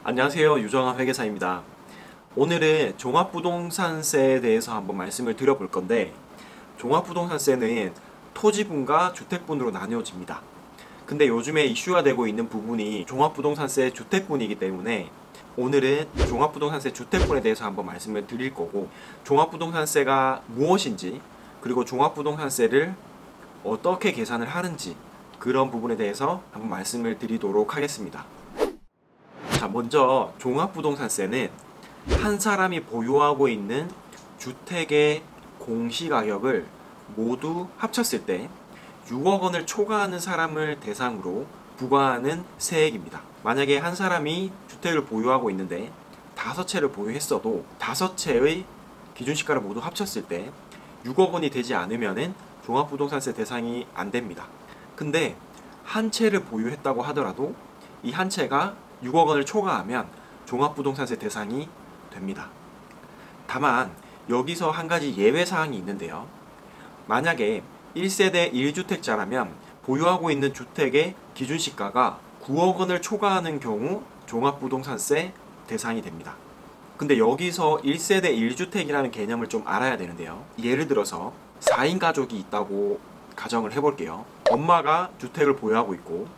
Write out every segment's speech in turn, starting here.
안녕하세요. 유정한 회계사입니다. 오늘은 종합부동산세에 대해서 한번 말씀을 드려볼 건데, 종합부동산세는 토지분과 주택분으로 나뉘어집니다. 근데 요즘에 이슈가 되고 있는 부분이 종합부동산세 주택분이기 때문에 오늘은 종합부동산세 주택분에 대해서 한번 말씀을 드릴 거고, 종합부동산세가 무엇인지, 그리고 종합부동산세를 어떻게 계산을 하는지, 그런 부분에 대해서 한번 말씀을 드리도록 하겠습니다. 자, 먼저 종합부동산세는 한 사람이 보유하고 있는 주택의 공시가격을 모두 합쳤을 때 6억 원을 초과하는 사람을 대상으로 부과하는 세액입니다. 만약에 한 사람이 주택을 보유하고 있는데 5채를 보유했어도 5채의 기준시가를 모두 합쳤을 때 6억 원이 되지 않으면 종합부동산세 대상이 안 됩니다. 근데 한 채를 보유했다고 하더라도 이 한 채가 6억 원을 초과하면 종합부동산세 대상이 됩니다. 다만 여기서 한 가지 예외사항이 있는데요. 만약에 1세대 1주택자라면 보유하고 있는 주택의 기준시가가 9억 원을 초과하는 경우 종합부동산세 대상이 됩니다. 근데 여기서 1세대 1주택이라는 개념을 좀 알아야 되는데요. 예를 들어서 4인 가족이 있다고 가정을 해볼게요. 엄마가 주택을 보유하고 있고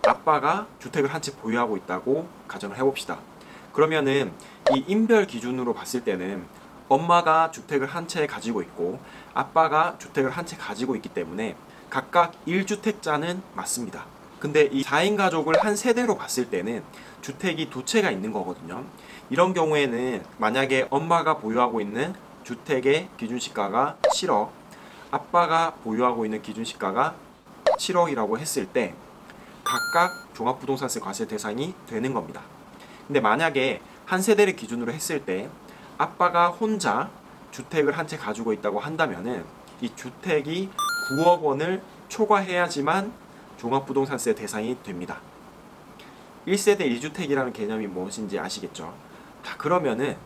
아빠가 주택을 한 채 보유하고 있다고 가정을 해봅시다. 그러면은 이 인별 기준으로 봤을 때는 엄마가 주택을 한 채 가지고 있고 아빠가 주택을 한 채 가지고 있기 때문에 각각 1주택자는 맞습니다. 근데 이 4인 가족을 한 세대로 봤을 때는 주택이 두 채가 있는 거거든요. 이런 경우에는 만약에 엄마가 보유하고 있는 주택의 기준시가가 7억, 아빠가 보유하고 있는 기준시가가 7억이라고 했을 때 각각 종합부동산세 과세 대상이 되는 겁니다. 근데 만약에 한 세대를 기준으로 했을 때 아빠가 혼자 주택을 한 채 가지고 있다고 한다면은 이 주택이 9억 원을 초과해야지만 종합부동산세 대상이 됩니다. 1세대 1주택이라는 개념이 무엇인지 아시겠죠? 자, 그러면은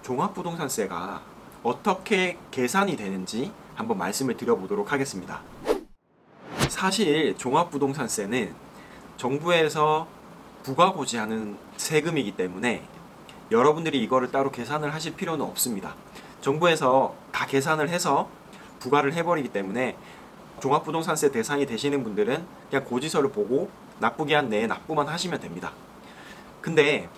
종합부동산세가 어떻게 계산이 되는지 한번 말씀을 드려보도록 하겠습니다. 사실 종합부동산세는 정부에서 부과고지하는 세금이기 때문에 여러분들이 이거를 따로 계산을 하실 필요는 없습니다. 정부에서 다 계산을 해서 부과를 해버리기 때문에 종합부동산세 대상이 되시는 분들은 그냥 고지서를 보고 납부기 한 내에 납부만 하시면 됩니다. 근데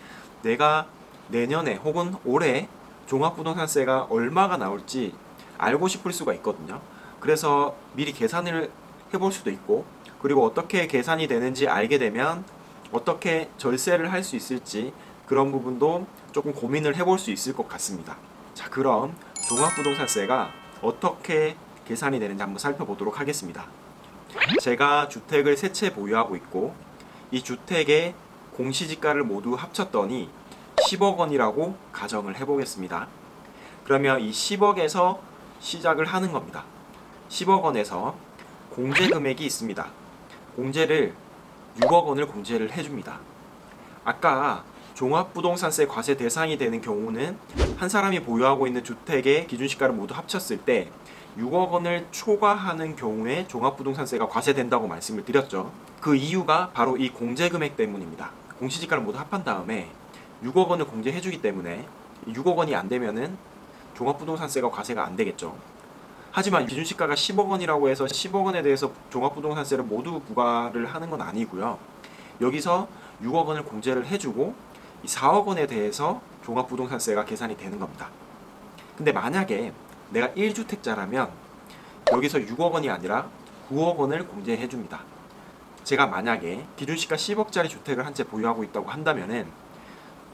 내가 내년에 혹은 올해 종합부동산세가 얼마가 나올지 알고 싶을 수가 있거든요. 그래서 미리 계산을 해볼 수도 있고, 그리고 어떻게 계산이 되는지 알게 되면 어떻게 절세를 할 수 있을지 그런 부분도 조금 고민을 해볼 수 있을 것 같습니다. 자, 그럼 종합부동산세가 어떻게 계산이 되는지 한번 살펴보도록 하겠습니다. 제가 주택을 세 채 보유하고 있고 이 주택의 공시지가를 모두 합쳤더니 10억 원이라고 가정을 해보겠습니다. 그러면 이 10억에서 시작을 하는 겁니다. 10억 원에서 공제 금액이 있습니다. 공제를 6억 원을 공제를 해줍니다. 아까 종합부동산세 과세 대상이 되는 경우는 한 사람이 보유하고 있는 주택의 기준시가를 모두 합쳤을 때 6억 원을 초과하는 경우에 종합부동산세가 과세된다고 말씀을 드렸죠. 그 이유가 바로 이 공제 금액 때문입니다. 공시지가를 모두 합한 다음에 6억 원을 공제해주기 때문에 6억 원이 안 되면은 종합부동산세가 과세가 안 되겠죠. 하지만 기준시가가 10억 원이라고 해서 10억 원에 대해서 종합부동산세를 모두 부과를 하는 건 아니고요. 여기서 6억 원을 공제를 해주고 이 4억 원에 대해서 종합부동산세가 계산이 되는 겁니다. 근데 만약에 내가 1주택자라면 여기서 6억 원이 아니라 9억 원을 공제해 줍니다. 제가 만약에 기준시가 10억짜리 주택을 한 채 보유하고 있다고 한다면은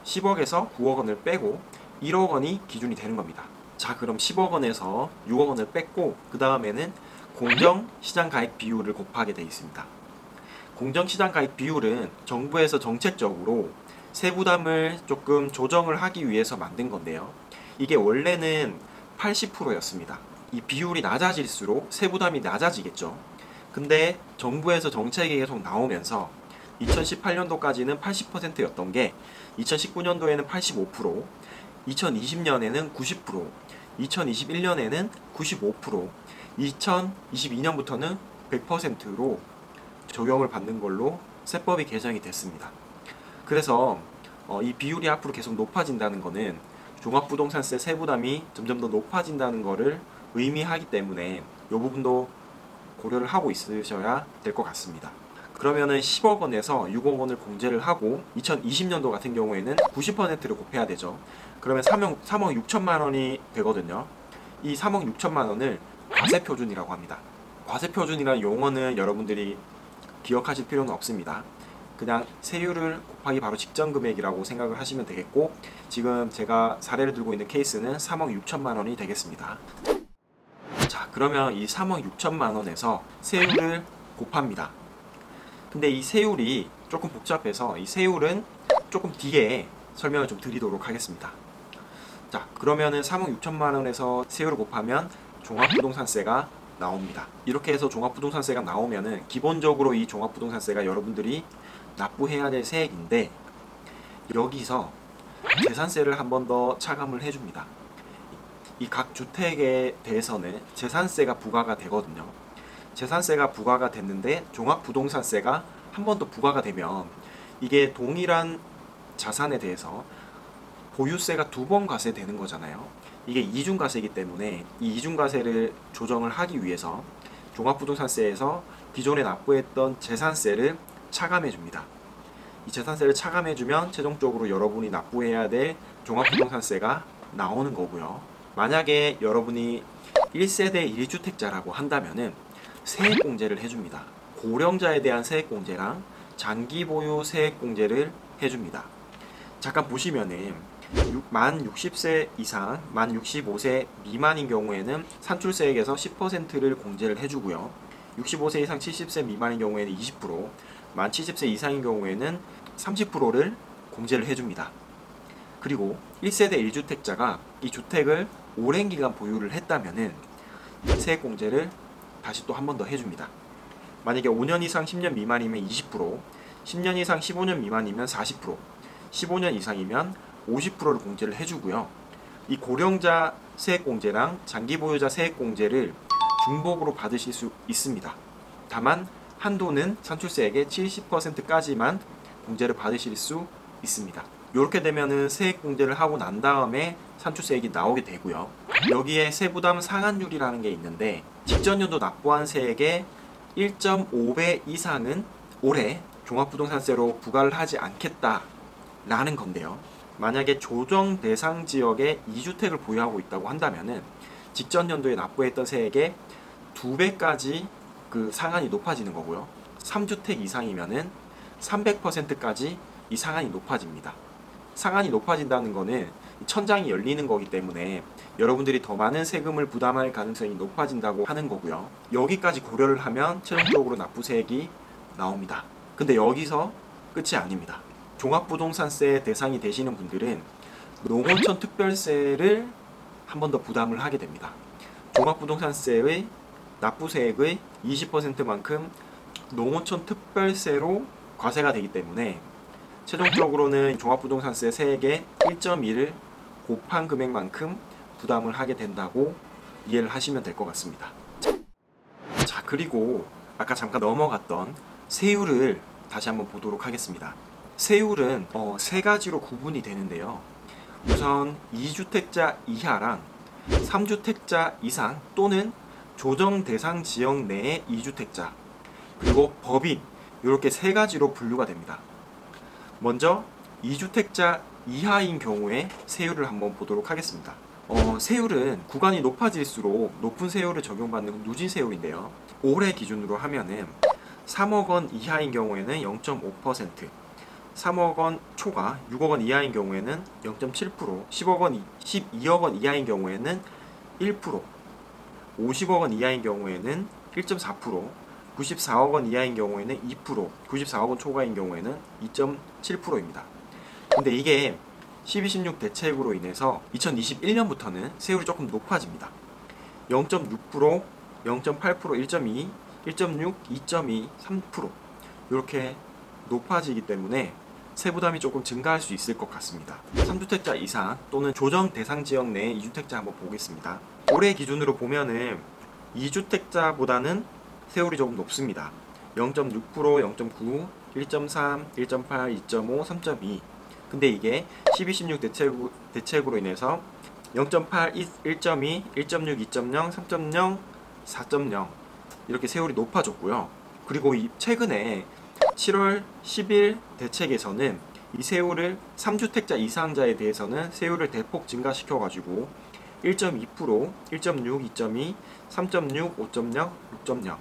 10억에서 9억 원을 빼고 1억 원이 기준이 되는 겁니다. 자, 그럼 10억 원에서 6억 원을 뺐고 그 다음에는 공정시장가액 비율을 곱하게 되어 있습니다. 공정시장가액 비율은 정부에서 정책적으로 세부담을 조금 조정을 하기 위해서 만든 건데요. 이게 원래는 80%였습니다. 이 비율이 낮아질수록 세부담이 낮아지겠죠. 근데 정부에서 정책이 계속 나오면서 2018년도까지는 80%였던 게 2019년도에는 85%, 2020년에는 90%, 2021년에는 95%, 2022년부터는 100%로 적용을 받는 걸로 세법이 개정이 됐습니다. 그래서 이 비율이 앞으로 계속 높아진다는 거는 종합부동산세 세부담이 점점 더 높아진다는 거를 의미하기 때문에 이 부분도 고려를 하고 있으셔야 될 것 같습니다. 그러면은 10억 원에서 6억 원을 공제를 하고 2020년도 같은 경우에는 90%를 곱해야 되죠. 그러면 3억 6천만 원이 되거든요. 이 3억 6천만 원을 과세표준이라고 합니다. 과세표준이라는 용어는 여러분들이 기억하실 필요는 없습니다. 그냥 세율을 곱하기 바로 직전 금액이라고 생각을 하시면 되겠고, 지금 제가 사례를 들고 있는 케이스는 3억 6천만 원이 되겠습니다. 자, 그러면 이 3억 6천만 원에서 세율을 곱합니다. 근데 이 세율이 조금 복잡해서 이 세율은 조금 뒤에 설명을 좀 드리도록 하겠습니다. 자, 그러면은 3억 6천만 원에서 세율을 곱하면 종합부동산세가 나옵니다. 이렇게 해서 종합부동산세가 나오면은 기본적으로 이 종합부동산세가 여러분들이 납부해야 될 세액인데, 여기서 재산세를 한 번 더 차감을 해줍니다. 이 각 주택에 대해서는 재산세가 부과가 되거든요. 재산세가 부과가 됐는데 종합부동산세가 한 번 더 부과가 되면 이게 동일한 자산에 대해서 보유세가 두 번 과세되는 거잖아요. 이게 이중과세이기 때문에 이 이중과세를 조정을 하기 위해서 종합부동산세에서 기존에 납부했던 재산세를 차감해 줍니다. 이 재산세를 차감해 주면 최종적으로 여러분이 납부해야 될 종합부동산세가 나오는 거고요. 만약에 여러분이 1세대 1주택자라고 한다면은 세액공제를 해줍니다. 고령자에 대한 세액공제랑 장기보유 세액공제를 해줍니다. 잠깐 보시면은 만 60세 이상, 만 65세 미만인 경우에는 산출세액에서 10%를 공제를 해주고요. 65세 이상 70세 미만인 경우에는 20%, 만 70세 이상인 경우에는 30%를 공제를 해줍니다. 그리고 1세대 1주택자가 이 주택을 오랜 기간 보유를 했다면은 세액공제를 다시 또 한 번 더 해줍니다. 만약에 5년 이상 10년 미만이면 20%, 10년 이상 15년 미만이면 40%, 15년 이상이면 50%를 공제를 해주고요. 이 고령자 세액공제랑 장기보유자 세액공제를 중복으로 받으실 수 있습니다. 다만 한도는 산출세액의 70%까지만 공제를 받으실 수 있습니다. 이렇게 되면은 세액공제를 하고 난 다음에 산출세액이 나오게 되고요. 여기에 세부담 상한율이라는 게 있는데, 직전 연도 납부한 세액의 1.5배 이상은 올해 종합부동산세로 부과를 하지 않겠다라는 건데요. 만약에 조정 대상 지역에 2주택을 보유하고 있다고 한다면은 직전 연도에 납부했던 세액의 2배까지 그 상한이 높아지는 거고요. 3주택 이상이면은 300%까지 이 상한이 높아집니다. 상한이 높아진다는 거는 천장이 열리는 거기 때문에 여러분들이 더 많은 세금을 부담할 가능성이 높아진다고 하는 거고요. 여기까지 고려를 하면 최종적으로 납부세액이 나옵니다. 근데 여기서 끝이 아닙니다. 종합부동산세 대상이 되시는 분들은 농어촌 특별세를 한 번 더 부담을 하게 됩니다. 종합부동산세의 납부세액의 20%만큼 농어촌 특별세로 과세가 되기 때문에 최종적으로는 종합부동산세 세액의 1.1을 곱한 금액만큼 부담을 하게 된다고 이해를 하시면 될 것 같습니다. 자, 그리고 아까 잠깐 넘어갔던 세율을 다시 한번 보도록 하겠습니다. 세율은 세 가지로 구분이 되는데요. 우선 2주택자 이하랑 3주택자 이상 또는 조정 대상 지역 내의 2주택자, 그리고 법인, 이렇게 세 가지로 분류가 됩니다. 먼저 2주택자 이하인 경우에 세율을 한번 보도록 하겠습니다. 세율은 구간이 높아질수록 높은 세율을 적용받는 누진세율인데요. 올해 기준으로 하면은 3억 원 이하인 경우에는 0.5%, 3억 원 초과 6억 원 이하인 경우에는 0.7%, 10억 원, 12억 원 이하인 경우에는 1%, 50억 원 이하인 경우에는 1.4%, 94억 원 이하인 경우에는 2%, 94억 원 초과인 경우에는 2.7%입니다. 근데 이게 1216 대책으로 인해서 2021년부터는 세율이 조금 높아집니다. 0.6%, 0.8%, 1.2, 1.6, 2.2, 3% 이렇게 높아지기 때문에 세부담이 조금 증가할 수 있을 것 같습니다. 3주택자 이상 또는 조정 대상 지역 내 2주택자 한번 보겠습니다. 올해 기준으로 보면은 2주택자보다는 세율이 조금 높습니다. 0.6%, 0.9, 1.3, 1.8, 2.5, 3.2 근데 이게 12, 16 대책으로 인해서 0.8, 1.2, 1.6, 2.0, 3.0, 4.0 이렇게 세율이 높아졌고요. 그리고 최근에 7월 10일 대책에서는 이 세율을 3주택자 이상자에 대해서는 세율을 대폭 증가시켜가지고 1.2%, 1.6, 2.2, 3.6, 5.0, 6.0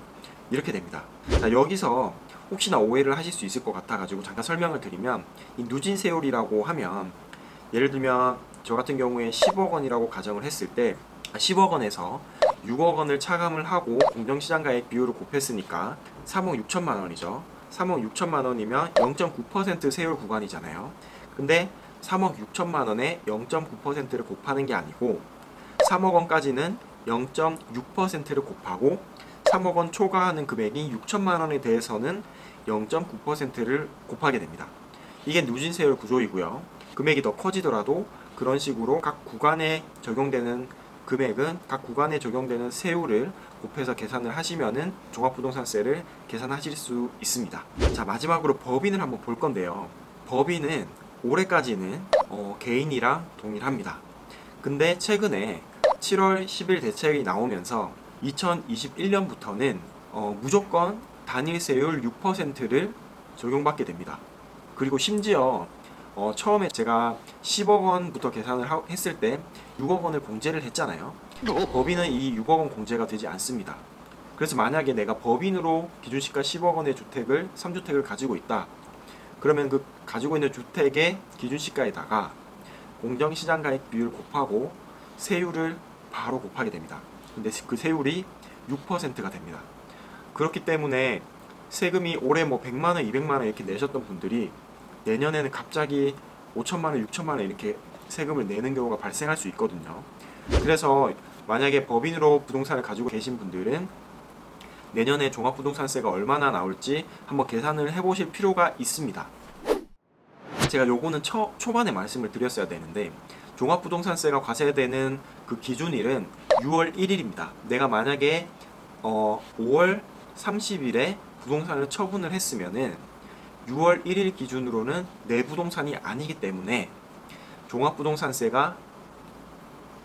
이렇게 됩니다. 자, 여기서 혹시나 오해를 하실 수 있을 것 같아가지고 잠깐 설명을 드리면, 이 누진 세율이라고 하면 예를 들면 저 같은 경우에 10억 원이라고 가정을 했을 때 10억 원에서 6억 원을 차감을 하고 공정시장가액 비율을 곱했으니까 3억 6천만 원이죠. 3억 6천만 원이면 0.9% 세율 구간이잖아요. 근데 3억 6천만 원에 0.9%를 곱하는 게 아니고 3억 원까지는 0.6%를 곱하고 3억 원 초과하는 금액이 6천만 원에 대해서는 0.9%를 곱하게 됩니다. 이게 누진 세율 구조이고요. 금액이 더 커지더라도 그런 식으로 각 구간에 적용되는 금액은 각 구간에 적용되는 세율을 곱해서 계산을 하시면은 종합부동산세를 계산하실 수 있습니다. 자, 마지막으로 법인을 한번 볼 건데요. 법인은 올해까지는 개인이랑 동일합니다. 근데 최근에 7월 10일 대책이 나오면서 2021년부터는 무조건 단일세율 6%를 적용받게 됩니다. 그리고 심지어 처음에 제가 10억 원부터 계산을 했을 때 6억 원을 공제를 했잖아요. 법인은 이 6억 원 공제가 되지 않습니다. 그래서 만약에 내가 법인으로 기준시가 10억 원의 주택을 3주택을 가지고 있다. 그러면 그 가지고 있는 주택의 기준시가에다가 공정시장가액 비율 곱하고 세율을 바로 곱하게 됩니다. 근데 그 세율이 6%가 됩니다. 그렇기 때문에 세금이 올해 뭐 100만 원, 200만 원 이렇게 내셨던 분들이 내년에는 갑자기 5천만 원, 6천만 원 이렇게 세금을 내는 경우가 발생할 수 있거든요. 그래서 만약에 법인으로 부동산을 가지고 계신 분들은 내년에 종합부동산세가 얼마나 나올지 한번 계산을 해보실 필요가 있습니다. 제가 요거는 초반에 말씀을 드렸어야 되는데, 종합부동산세가 과세되는 그 기준일은 6월 1일입니다. 내가 만약에 5월 30일에 부동산을 처분을 했으면은 6월 1일 기준으로는 내 부동산이 아니기 때문에 종합부동산세가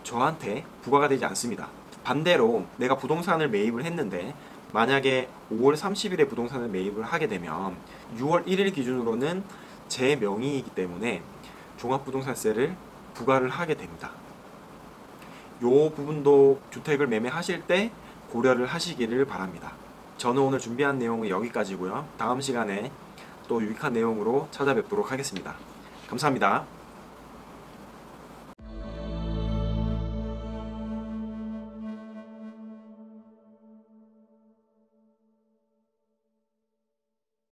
저한테 부과가 되지 않습니다. 반대로 내가 부동산을 매입을 했는데 만약에 5월 30일에 부동산을 매입을 하게 되면 6월 1일 기준으로는 제 명의이기 때문에 종합부동산세를 부과를 하게 됩니다. 요 부분도 주택을 매매하실 때 고려를 하시기를 바랍니다. 저는 오늘 준비한 내용은 여기까지고요. 다음 시간에 또 유익한 내용으로 찾아뵙도록 하겠습니다. 감사합니다.